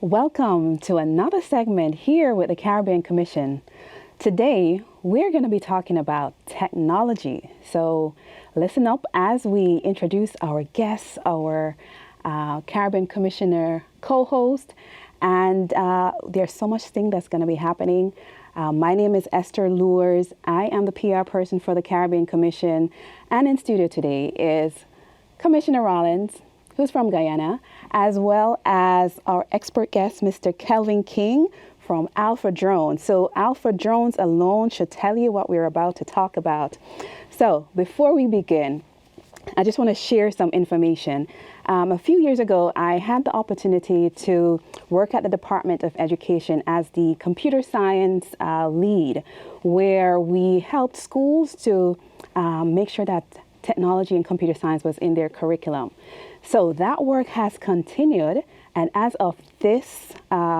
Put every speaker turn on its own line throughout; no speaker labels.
Welcome to another segment here with the Caribbean Commission. Today, we're going to be talking about technology. So listen up as we introduce our guests, our Caribbean Commissioner co-host, and there's so much thing that's going to be happening. My name is Esther Lures. I am the PR person for the Caribbean Commission, and in studio today is Commissioner Rollins, who's from Guyana, as well as our expert guest, Mr. Kelvin King from Alpha Drones. So Alpha Drones alone should tell you what we're about to talk about. So before we begin, I just want to share some information. A few years ago, I had the opportunity to work at the Department of Education as the computer science lead, where we helped schools to make sure that technology and computer science was in their curriculum. So that work has continued, and as of this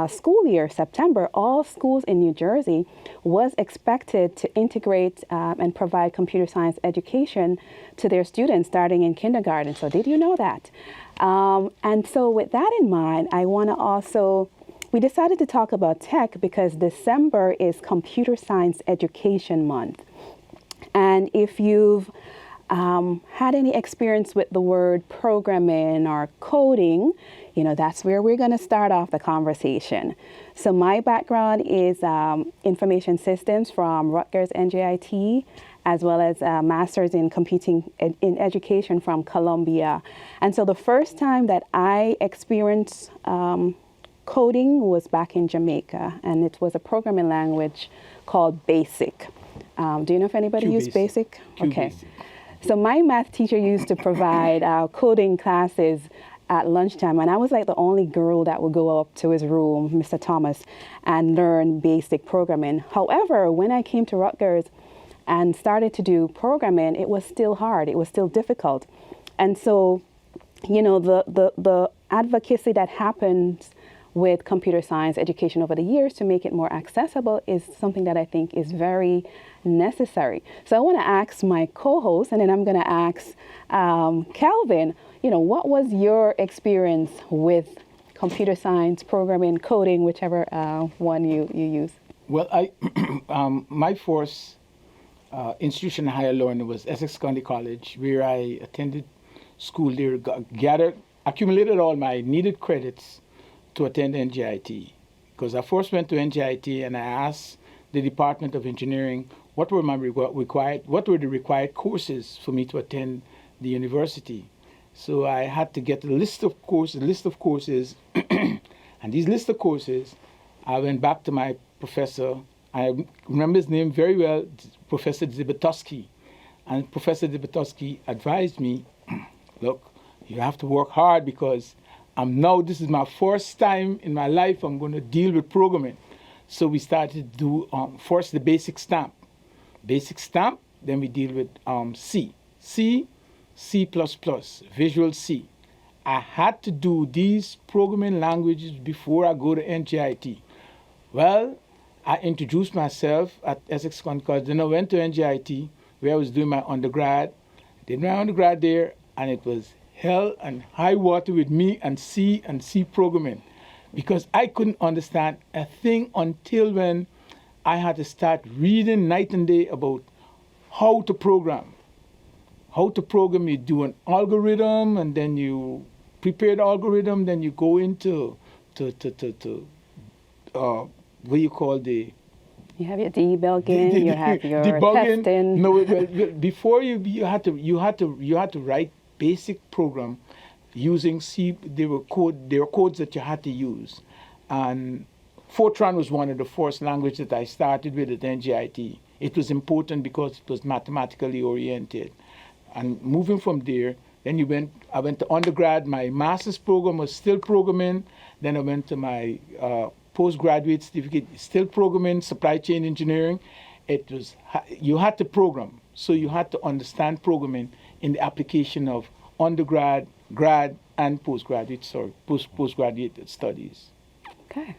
school year, September, all schools in New Jersey was expected to integrate and provide computer science education to their students starting in kindergarten. So did you know that? And so with that in mind, we decided to talk about tech because December is Computer Science Education Month. And if you've had any experience with the word programming or coding, that's where we're going to start off the conversation. So my background is information systems from Rutgers NJIT, as well as a master's in computing in education from Columbia. And so the first time that I experienced coding was back in Jamaica, and it was a programming language called BASIC. Do you know if anybody used BASIC? Okay. Basic. So my math teacher used to provide coding classes at lunchtime, and I was like the only girl that would go up to his room, Mr. Thomas, and learn basic programming. However, when I came to Rutgers and started to do programming, it was still hard. It was still difficult. And so, the advocacy that happens with computer science education over the years to make it more accessible is something that I think is very necessary. So I want to ask my co-host, and then I'm going to ask Kelvin, what was your experience with computer science, programming, coding, whichever one you use?
Well, my first institution of higher learning was Essex County College, where I attended school there, accumulated all my needed credits to attend NJIT, because I first went to NJIT and I asked the Department of Engineering what were the required courses for me to attend the university. So I had to get a list of courses, and these list of courses, I went back to my professor. I remember his name very well, Professor Zibotowski, and Professor Zibotowski advised me, look, you have to work hard because this is my first time in my life I'm going to deal with programming. So we started to do first the basic stamp, then we deal with C, C++, Visual C. I had to do these programming languages before I go to NJIT. Well, I introduced myself at Essex County College, then I went to NJIT where I was doing my undergrad. Did my undergrad there, and it was hell and high water with me and C programming, because I couldn't understand a thing until when I had to start reading night and day about how to program. How to program, you do an algorithm, and then you prepare the algorithm, then you go into what you call the...
You have your debugging, you have your debugging, testing.
No, before you had to write basic program using C. There were codes that you had to use, and Fortran was one of the first languages that I started with at NJIT. It was important because it was mathematically oriented, and moving from there, then I went to undergrad. My master's program was still programming. Then I went to my postgraduate certificate, still programming, supply chain engineering. You had to program, so you had to understand programming in the application of undergrad, grad, and postgraduate studies.
Okay.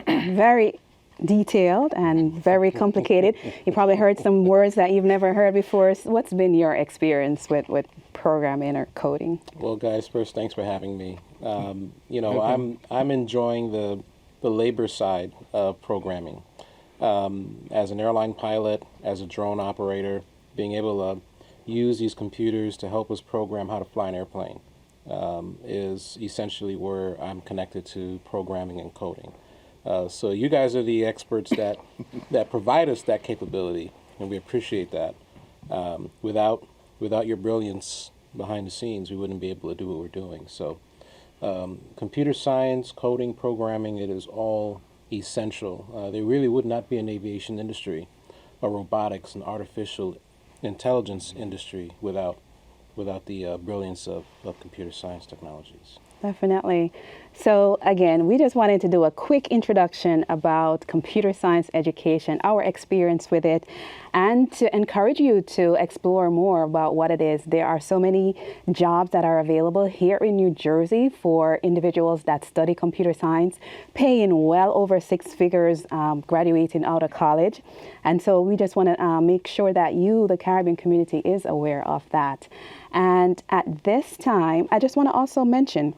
Very detailed and very complicated. You probably heard some words that you've never heard before. So what's been your experience with programming or coding?
Well, guys, first, thanks for having me. I'm enjoying the labor side of programming. As an airline pilot, as a drone operator, being able to use these computers to help us program how to fly an airplane is essentially where I'm connected to programming and coding. So you guys are the experts that provide us that capability, and we appreciate that. Without your brilliance behind the scenes, we wouldn't be able to do what we're doing. So computer science, coding, programming, it is all essential. There really would not be an aviation industry, a robotics and artificial intelligence industry without the brilliance of computer science technologies.
Definitely. So again, we just wanted to do a quick introduction about computer science education, our experience with it, and to encourage you to explore more about what it is. There are so many jobs that are available here in New Jersey for individuals that study computer science, paying well over six figures graduating out of college. And so we just want to make sure that you, the Caribbean community, is aware of that. And at this time, I just want to also mention,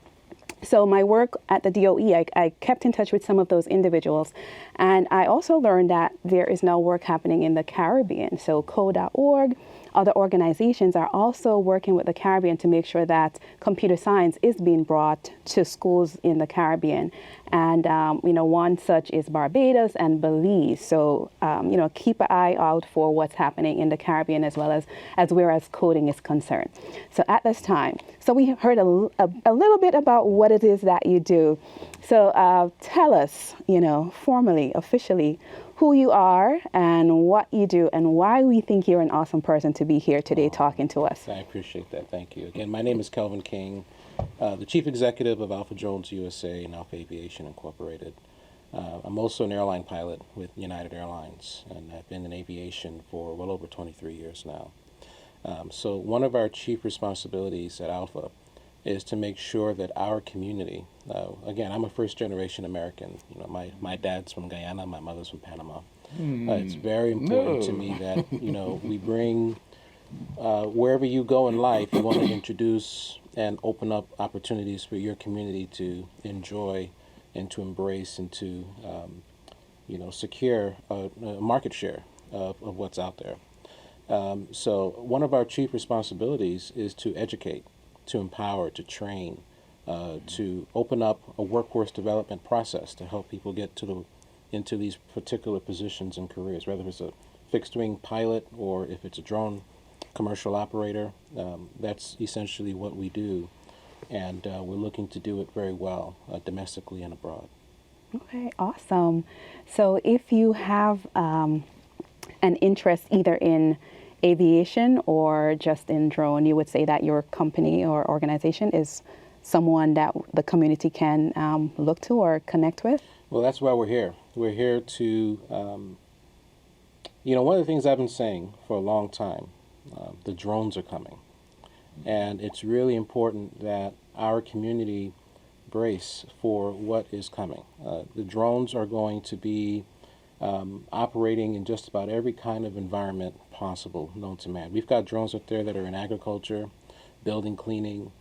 so my work at the DOE, I kept in touch with some of those individuals. And I also learned that there is now work happening in the Caribbean. So code.org, other organizations are also working with the Caribbean to make sure that computer science is being brought to schools in the Caribbean. And, one such is Barbados and Belize. So, keep an eye out for what's happening in the Caribbean as well as where as coding is concerned. So at this time, so we heard a little bit about what it is that you do. So tell us, formally, officially, who you are and what you do and why we think you're an awesome person to be here today talking to us.
I appreciate that. Thank you. Again, my name is Kelvin King, the Chief Executive of Alpha Jones USA and Alpha Aviation Incorporated. I'm also an airline pilot with United Airlines, and I've been in aviation for well over 23 years now. So one of our chief responsibilities at Alpha is to make sure that our community, again, I'm a first-generation American. My dad's from Guyana, my mother's from Panama. It's very important to me that, we bring, wherever you go in life, you want to introduce and open up opportunities for your community to enjoy and to embrace and to, secure a market share of what's out there. So one of our chief responsibilities is to educate, to empower, to train, to open up a workforce development process to help people get into these particular positions and careers, whether it's a fixed-wing pilot or if it's a drone commercial operator. That's essentially what we do, and we're looking to do it very well domestically and abroad.
Okay, awesome. So if you have an interest either in aviation or just in drone, you would say that your company or organization is someone that the community can look to or connect with?
Well, that's why we're here. We're here to, one of the things I've been saying for a long time, the drones are coming. And it's really important that our community brace for what is coming. The drones are going to be operating in just about every kind of environment possible known to man. We've got drones out there that are in agriculture, building cleaning.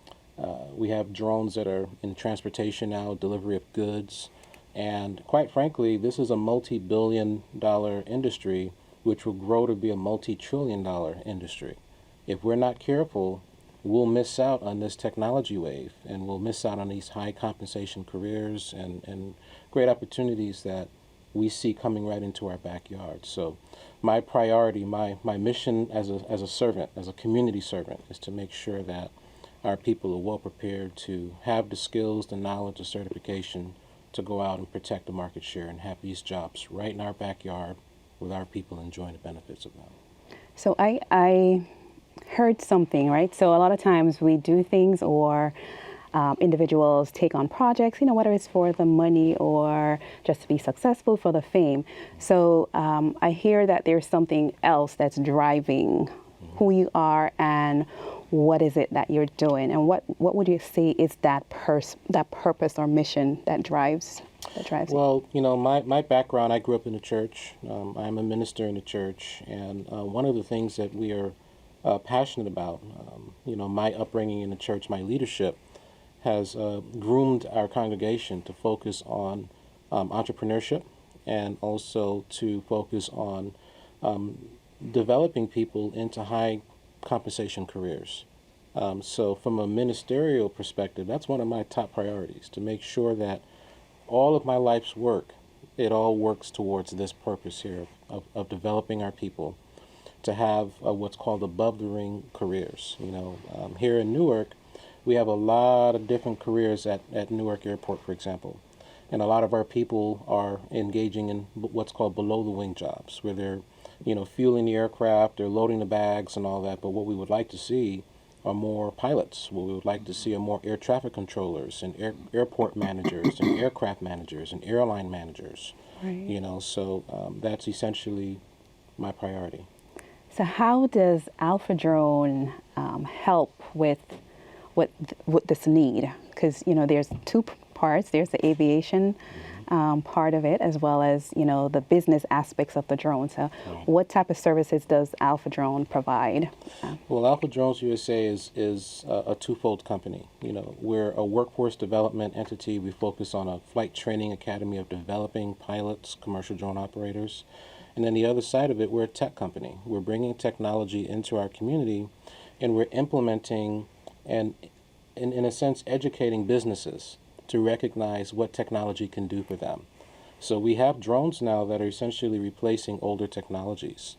We have drones that are in transportation now, delivery of goods. And quite frankly, this is a multi-billion-dollar industry which will grow to be a multi-trillion-dollar industry. If we're not careful, we'll miss out on this technology wave, and we'll miss out on these high compensation careers and great opportunities that we see coming right into our backyard. So my priority, my mission as a servant, as a community servant, is to make sure that our people are well prepared to have the skills, the knowledge, the certification to go out and protect the market share and have these jobs right in our backyard with our people enjoying the benefits of them.
So I heard something, right? So a lot of times we do things or individuals take on projects, whether it's for the money or just to be successful for the fame. So I hear that there's something else that's driving who you are and what is it that you're doing, and what would you say is that purpose or mission that drives you?
Well, my background, I grew up in the church. I'm a minister in the church, and one of the things that we are passionate about, my upbringing in the church, my leadership, has groomed our congregation to focus on entrepreneurship and also to focus on developing people into high compensation careers. So from a ministerial perspective, that's one of my top priorities, to make sure that all of my life's work, it all works towards this purpose here of developing our people to have what's called above the ring careers. Here in Newark, we have a lot of different careers at Newark Airport, for example. And a lot of our people are engaging in what's called below the wing jobs, where they're, fueling the aircraft, they're loading the bags and all that. But what we would like to see are more pilots. What we would like to see are more air traffic controllers and airport managers and aircraft managers and airline managers.
Right.
So that's essentially my priority.
So how does Alpha Drone help with this need? Because there's two parts. There's the aviation part of it, as well as the business aspects of the drone. So, what type of services does Alpha Drone provide?
Well, Alpha Drones USA is a twofold company. We're a workforce development entity. We focus on a flight training academy of developing pilots, commercial drone operators. And then the other side of it, we're a tech company. We're bringing technology into our community, and we're implementing and, in a sense, educating businesses to recognize what technology can do for them. So we have drones now that are essentially replacing older technologies,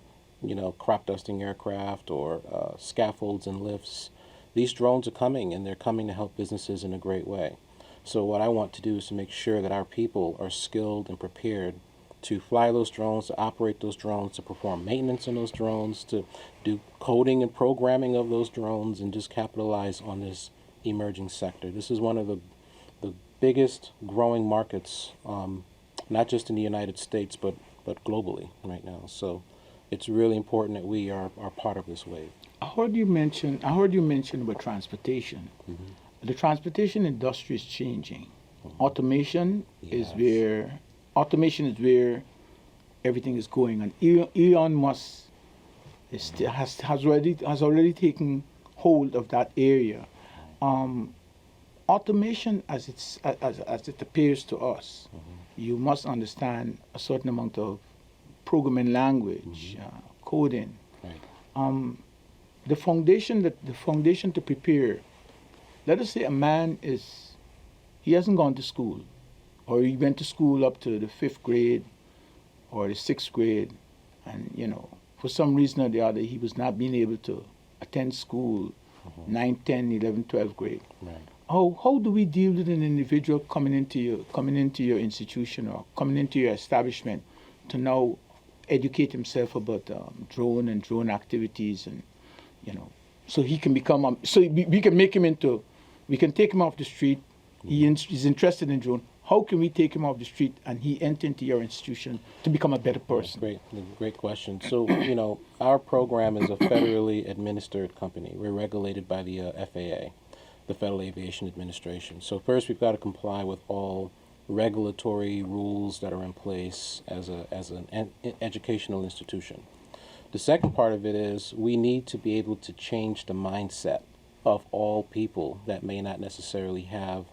crop dusting aircraft or scaffolds and lifts. These drones are coming, and they're coming to help businesses in a great way. So what I want to do is to make sure that our people are skilled and prepared to fly those drones, to operate those drones, to perform maintenance on those drones, to do coding and programming of those drones, and just capitalize on this emerging sector. This is one of the biggest growing markets, not just in the United States, but globally right now. So it's really important that we are part of this wave.
I heard you mention about transportation. The transportation industry is changing. Automation is where everything is going, and Elon Musk has already taken hold of that area. Automation, as it appears to us, you must understand a certain amount of programming language, coding.
Right.
The foundation to prepare. Let us say a man he hasn't gone to school, or he went to school up to the 5th grade or the 6th grade, and for some reason or the other he was not being able to attend school 9th, 10th, 11th, 12th grade.
Right.
How do we deal with an individual coming into your institution or coming into your establishment to now educate himself about drone and drone activities, and so he can become so we can make him into, we can take him off the street. He's interested in drone. How can we take him off the street and he enter into your institution to become a better person?
Great question. So our program is a federally administered company. We're regulated by the FAA, the Federal Aviation Administration. So first, we've got to comply with all regulatory rules that are in place as an educational institution. The second part of it is we need to be able to change the mindset of all people that may not necessarily have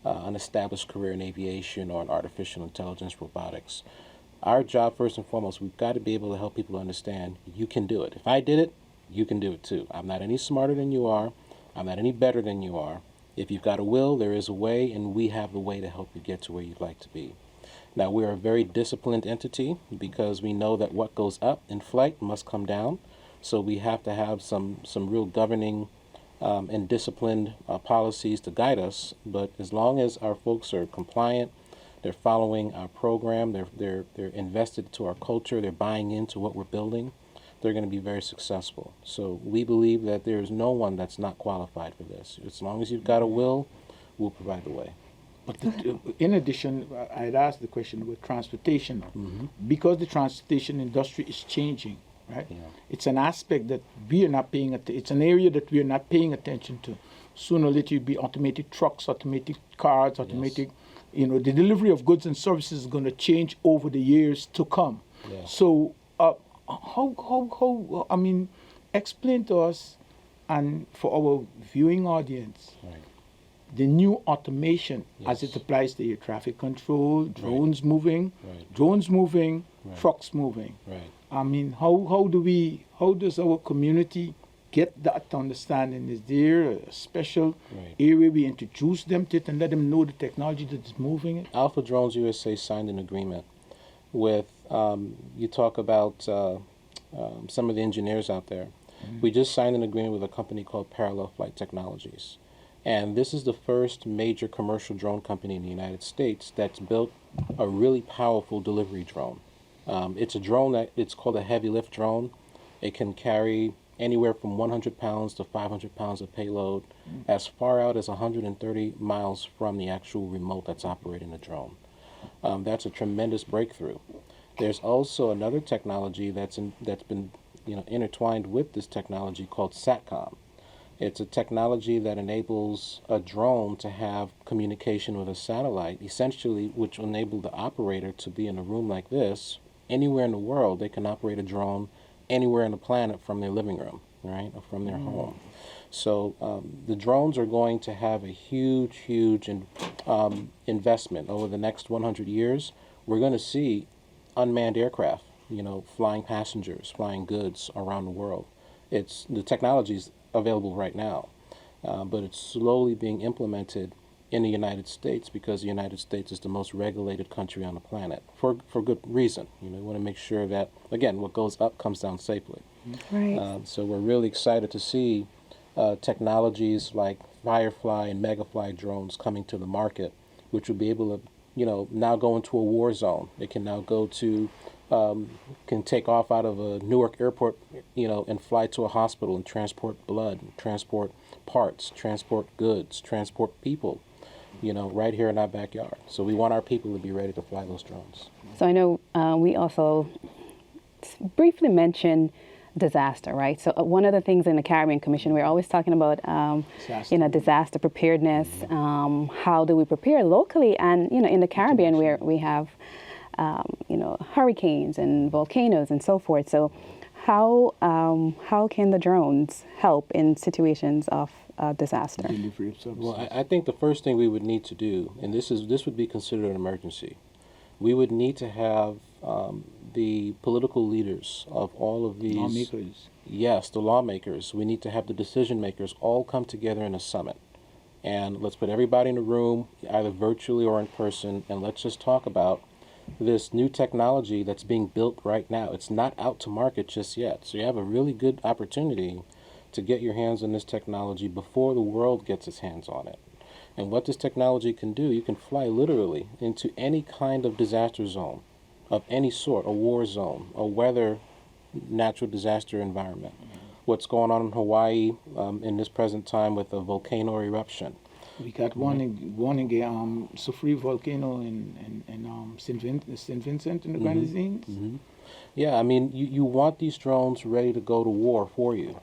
an established career in aviation or in artificial intelligence, robotics. Our job, first and foremost, we've got to be able to help people understand you can do it. If I did it, you can do it too. I'm not any smarter than you are. I'm not any better than you are. If you've got a will, there is a way, and we have the way to help you get to where you'd like to be. Now, we're a very disciplined entity because we know that what goes up in flight must come down. So we have to have some real governing and disciplined policies to guide us. But as long as our folks are compliant, they're following our program, they're invested to our culture, they're buying into what we're building, they're going to be very successful. So we believe that there is no one that's not qualified for this. As long as you've got a will, we'll provide the way.
But in addition, I had asked the question about transportation. Because the transportation industry is changing, right?
Yeah.
It's an aspect that we are not paying attention. It's an area that we are not paying attention to. Sooner or later, it'll be automated trucks, automated cars, automated.
Yes.
The delivery of goods and services is going to change over the years to come.
Yeah.
So, I mean, explain to us and for our viewing audience,
Right.
the new automation as it
Yes.
applies to air traffic control, drones moving,
Right.
trucks moving.
Right.
I mean, how does our community get that understanding? Is there a special
Right.
area we introduce them to it and let them know the technology that is moving it?
Alpha Drones USA signed an agreement with, you talk about some of the engineers out there. We just signed an agreement with a company called Parallel Flight Technologies. And this is the first major commercial drone company in the United States that's built a really powerful delivery drone. It's a drone it's called a heavy lift drone. It can carry anywhere from 100 pounds to 500 pounds of payload as far out as 130 miles from the actual remote that's operating the drone. That's a tremendous breakthrough. There's also another technology that's been intertwined with this technology called SATCOM. It's a technology that enables a drone to have communication with a satellite, essentially, which will enable the operator to be in a room like this. Anywhere in the world, they can operate a drone anywhere on the planet from their living room, right, or from their home. So the drones are going to have a huge investment over the next 100 years. We're going to see unmanned aircraft, flying passengers, flying goods around the world. The technology's available right now, but it's slowly being implemented in the United States because the United States is the most regulated country on the planet for good reason. We want to make sure that, again, what goes up comes down safely.
Right.
So we're really excited to see technologies like Firefly and Megafly drones coming to the market, which will be able to, now go into a war zone. It can now go to, can take off out of a Newark airport, and fly to a hospital and transport blood, transport parts, transport goods, transport people, right here in our backyard. So we want our people to be ready to fly those drones.
So I know we also briefly mentioned disaster, right? So one of the things in the Caribbean Commission, we're always talking about, disaster preparedness. How do we prepare locally? And, in the Caribbean where we have, hurricanes and volcanoes and so forth. So how can the drones help in situations of disaster?
Delivery of services.
Well, I think the first thing we would need to do, and this would be considered an emergency, we would need to have the political leaders of all of these
Lawmakers.
Yes, the lawmakers. We need to have the decision makers all come together in a summit. And let's put everybody in a room, either virtually or in person, and let's just talk about this new technology that's being built right now. It's not out to market just yet. So you have a really good opportunity to get your hands on this technology before the world gets its hands on it. And what this technology can do, you can fly literally into any kind of disaster zone of any sort, a war zone, a weather, natural disaster environment. What's going on in Hawaii in this present time with a volcano eruption.
We got one in the Soufriere volcano in St. Vincent in the Grenadines.
Yeah, I mean, you want these drones ready to go to war for you.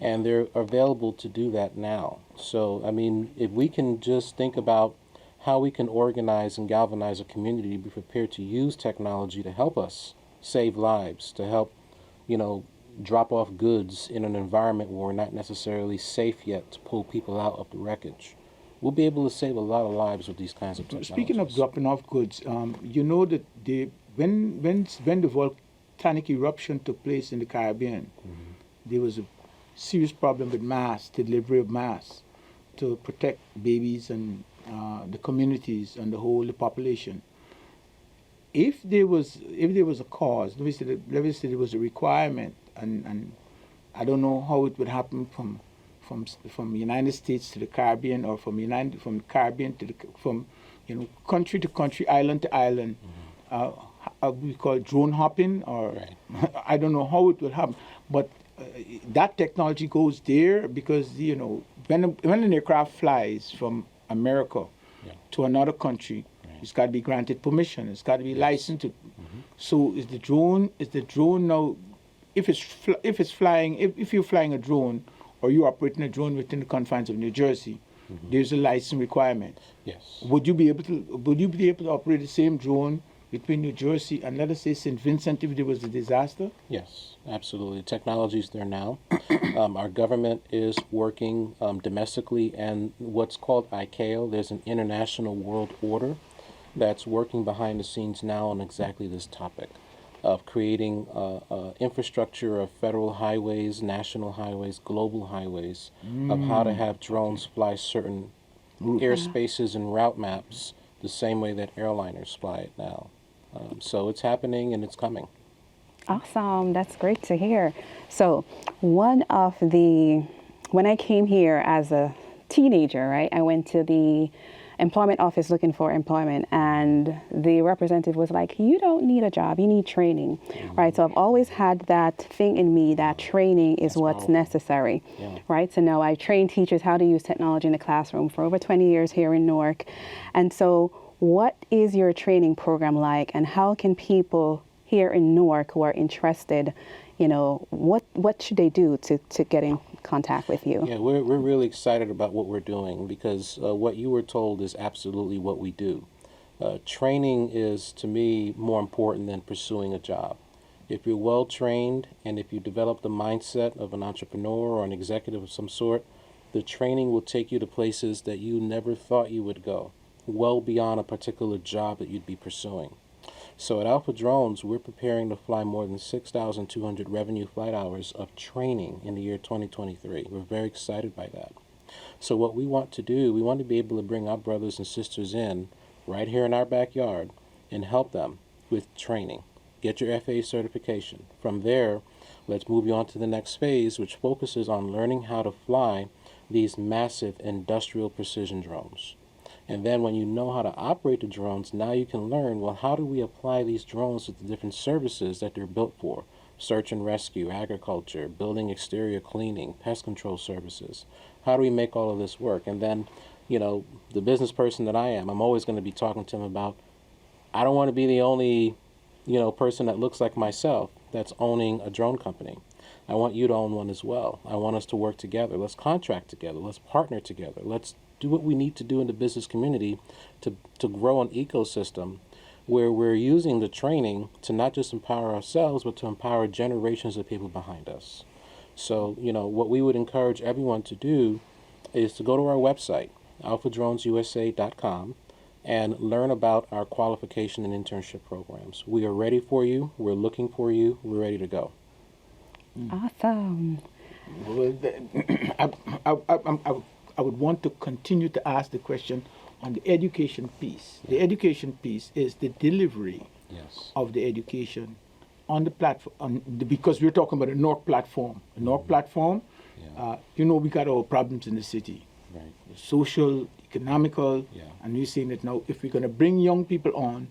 And they're available to do that now. So, I mean, if we can just think about how we can organize and galvanize a community to be prepared to use technology to help us save lives, to help, drop off goods in an environment where we're not necessarily safe yet to pull people out of the wreckage. We'll be able to save a lot of lives with these kinds of technologies.
Speaking of dropping off goods, you know that when the volcanic eruption took place in the Caribbean, there was a serious problem with delivery of mass to protect babies and the communities and the population. If there was a cause, let me say there was a requirement, and I don't know how it would happen from the United States to the Caribbean, or from Caribbean to country to country, island to island. We call it drone hopping, or
Right.
I don't know how it will happen, but that technology goes there because when an aircraft flies from America to another country, it's got to be granted permission. It's got to be licensed. So is the drone now? If you're flying a drone, or you're operating a drone within the confines of New Jersey, there's a license requirement.
Yes.
Would you be able to operate the same drone between New Jersey and, let us say, St. Vincent if there was a disaster?
Yes, absolutely. Technology is there now. Our government is working domestically, and what's called ICAO, there's an international world order that's working behind the scenes now on exactly this topic of creating infrastructure of federal highways, national highways, global highways, of how to have drones fly certain airspaces and route maps the same way that airliners fly it now. So it's happening and it's coming.
Awesome. That's great to hear. So, when I came here as a teenager, right, I went to the employment office looking for employment, and the representative was like, "You don't need a job, you need training," right? So, I've always had that thing in me that training is what's
powerful.
necessary,
Yeah.
right? So, now I train teachers how to use technology in the classroom for over 20 years here in Newark. And so, what is your training program like, and how can people here in Newark who are interested, what should they do to get in contact with you?
Yeah, we're really excited about what we're doing because what you were told is absolutely what we do. Training is, to me, more important than pursuing a job. If you're well trained and if you develop the mindset of an entrepreneur or an executive of some sort, the training will take you to places that you never thought you would go, well beyond a particular job that you'd be pursuing. So at Alpha Drones, we're preparing to fly more than 6,200 revenue flight hours of training in the year 2023. We're very excited by that. So what we want to do, we want to be able to bring our brothers and sisters in right here in our backyard and help them with training. Get your FAA certification. From there, let's move you on to the next phase, which focuses on learning how to fly these massive industrial precision drones. And then when you know how to operate the drones, now you can learn, well, how do we apply these drones to the different services that they're built for? Search and rescue, agriculture, building exterior cleaning, pest control services. How do we make all of this work? And then, the business person that I am, I'm always going to be talking to them about, I don't want to be the only, person that looks like myself that's owning a drone company. I want you to own one as well. I want us to work together. Let's contract together. Let's partner together. Let's do what we need to do in the business community to grow an ecosystem where we're using the training to not just empower ourselves, but to empower generations of people behind us. So, what we would encourage everyone to do is to go to our website, alphadronesusa.com, and learn about our qualification and internship programs. We are ready for you. We're looking for you. We're ready to go.
Awesome.
Well, I would want to continue to ask the question on the education piece. The education piece is the delivery
Yes.
of the education on the platform, because we're talking about a North platform. A North platform,
Yeah.
we got our problems in the city,
Right.
social, economical,
Yeah.
and we're saying that now if we're going to bring young people on,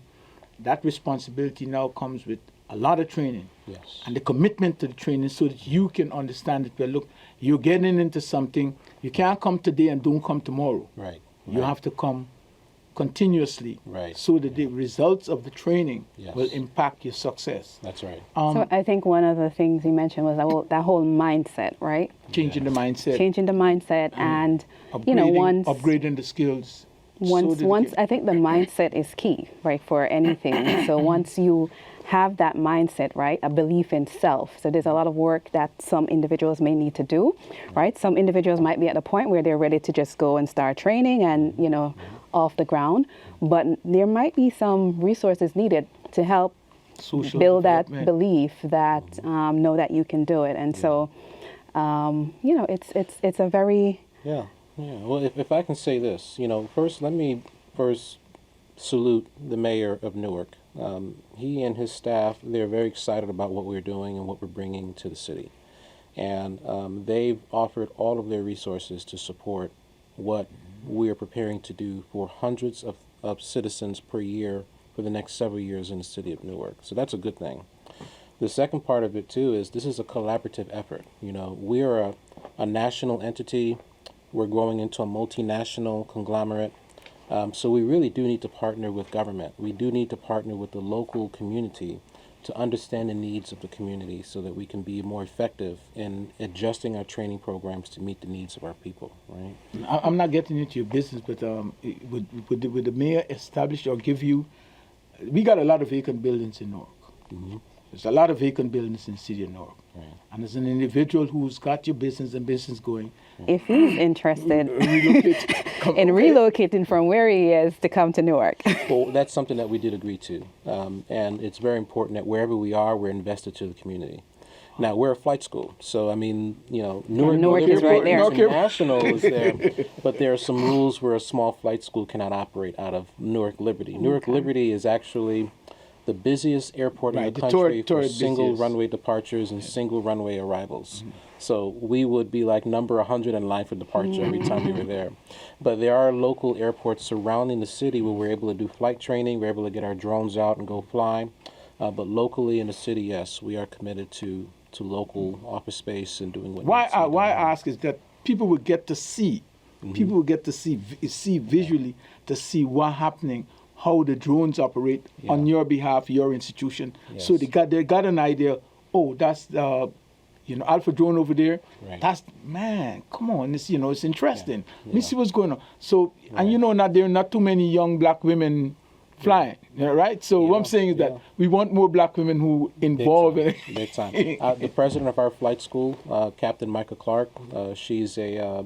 that responsibility now comes with a lot of training.
Yes.
And the commitment to the training so that you can understand that, well, look, you're getting into something. You can't come today and don't come tomorrow.
Right.
You have to come continuously,
Right.
so that the results of the training
Yes.
will impact your success.
That's right.
So I think one of the things you mentioned was that whole mindset, right?
Changing the mindset,
Changing the mindset, and
upgrading the skills. so that
once I think the mindset is key, right, for anything. So once you have that mindset, right, a belief in self. So there's a lot of work that some individuals may need to do, right? Some individuals might be at a point where they're ready to just go and start training and, off the ground. But there might be some resources needed to help
social
build that
development.
belief that know that you can do it. And so, it's a very
Yeah. Well, if I can say this, let me salute the mayor of Newark. He and his staff, they're very excited about what we're doing and what we're bringing to the city. And they've offered all of their resources to support what we're preparing to do for hundreds of citizens per year for the next several years in the city of Newark. So that's a good thing. The second part of it, too, is this is a collaborative effort. We are a national entity. We're growing into a multinational conglomerate. So we really do need to partner with government. We do need to partner with the local community to understand the needs of the community so that we can be more effective in adjusting our training programs to meet the needs of our people, right?
I'm not getting into your business, but would the mayor establish or give you we got a lot of vacant buildings in Newark. There's a lot of vacant buildings in the city of Newark. And as an individual who's got your business and business going,
If he's interested
relocate,
in relocating from where he is to come to Newark.
Well, that's something that we did agree to. And it's very important that wherever we are, we're invested to the community. Now, we're a flight school, so, I mean, you know,
Newark is right there.
Newark International is there, but there are some rules where a small flight school cannot operate out of Newark Liberty. Newark Liberty is actually the busiest airport in the country for single runway departures and single runway arrivals. So we would be like number 100 in line for departure every time we were there. But there are local airports surrounding the city where we're able to do flight training, we're able to get our drones out and go fly. But locally in the city, yes, we are committed to local office space and doing what
why
needs to be done.
I ask is that people will get to see, people will get to see visually, to see what's happening, how the drones operate on your behalf, your institution. So
Yes.
they got an idea. Oh, that's Alpha Drone over there.
Right.
That's, man, come on, it's it's interesting. Let me
Yeah.
see what's going on. So and there are not too many young black women flying, right? So what I'm saying is that we want more black women who involved in it.
Big time. The president of our flight school, Captain Micah Clark, she's a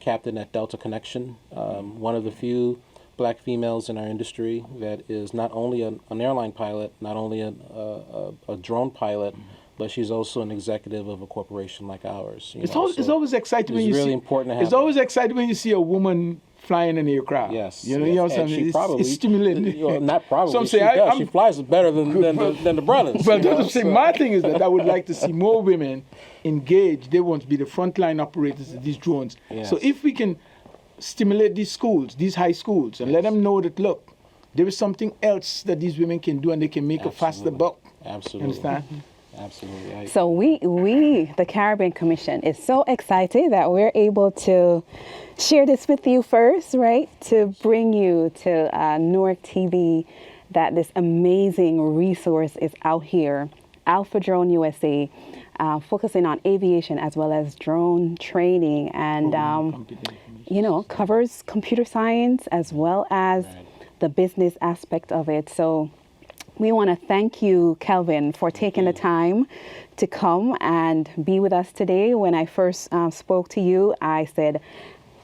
captain at Delta Connection, one of the few black females in our industry that is not only an airline pilot, not only a drone pilot, but she's also an executive of a corporation like ours.
It's always exciting when you
really
see.
important to have
It's always exciting when you see a woman flying an aircraft.
Yes.
You know
yes.
what I'm
And
saying?
she probably,
It's stimulating.
well, not probably.
Some say,
she does.
I'm-
She flies better than the brothers.
Well,
you know,
that's what I'm saying.
so-
My thing is that I would like to see more women engaged. They want to be the frontline operators of these drones.
Yes.
So if we can stimulate these schools, these high schools, and let them know that, look, there is something else that these women can do and they can make a faster
Absolutely.
buck.
Absolutely.
You understand?
Absolutely.
So we, the Caribbean Commission, is so excited that we're able to share this with you first, right? To bring you to Newark TV that this amazing resource is out here, Alpha Drone USA, focusing on aviation as well as drone training and, covers computer science as well as the business aspect of it. So we want to thank you, Kelvin, for taking the time to come and be with us today. When I first spoke to you, I said,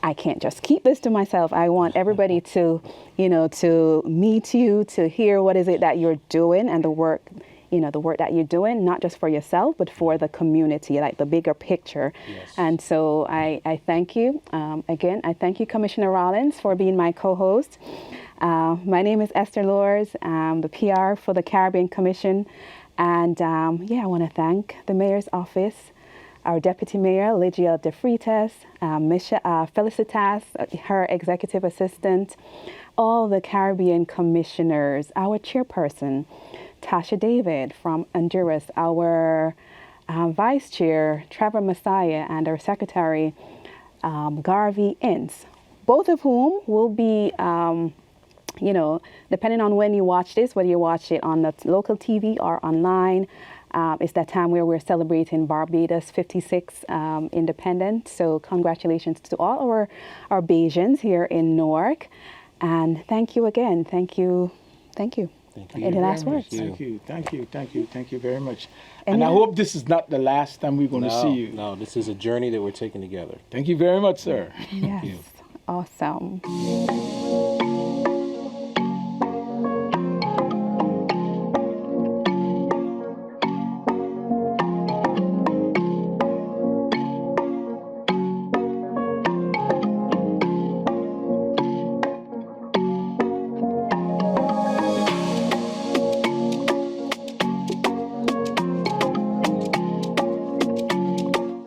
I can't just keep this to myself. I want everybody to, to meet you, to hear what is it that you're doing and the work that you're doing, not just for yourself, but for the community, like the bigger picture.
Yes.
And so I thank you. Again, I thank you, Commissioner Rollins, for being my co-host. My name is Esther Lors. I'm the PR for the Caribbean Commission. And I want to thank the Mayor's Office, our Deputy Mayor, Lygia De Freitas, Felicitas, her Executive Assistant, all the Caribbean Commissioners, our Chairperson, Tasha David from Honduras, our Vice Chair, Trevor Messiah, and our Secretary, Garvey Ince, both of whom will be, depending on when you watch this, whether you watch it on the local TV or online, it's that time where we're celebrating Barbados 56 independence. So congratulations to all our Bajans here in Newark. And thank you again. Thank you.
Thank you.
Any last words?
Thank you very much.
And
And I
now-
hope this is not the last time we're going to see you.
No, this is a journey that we're taking together.
Thank you very much, sir.
Yes.
you.
Awesome.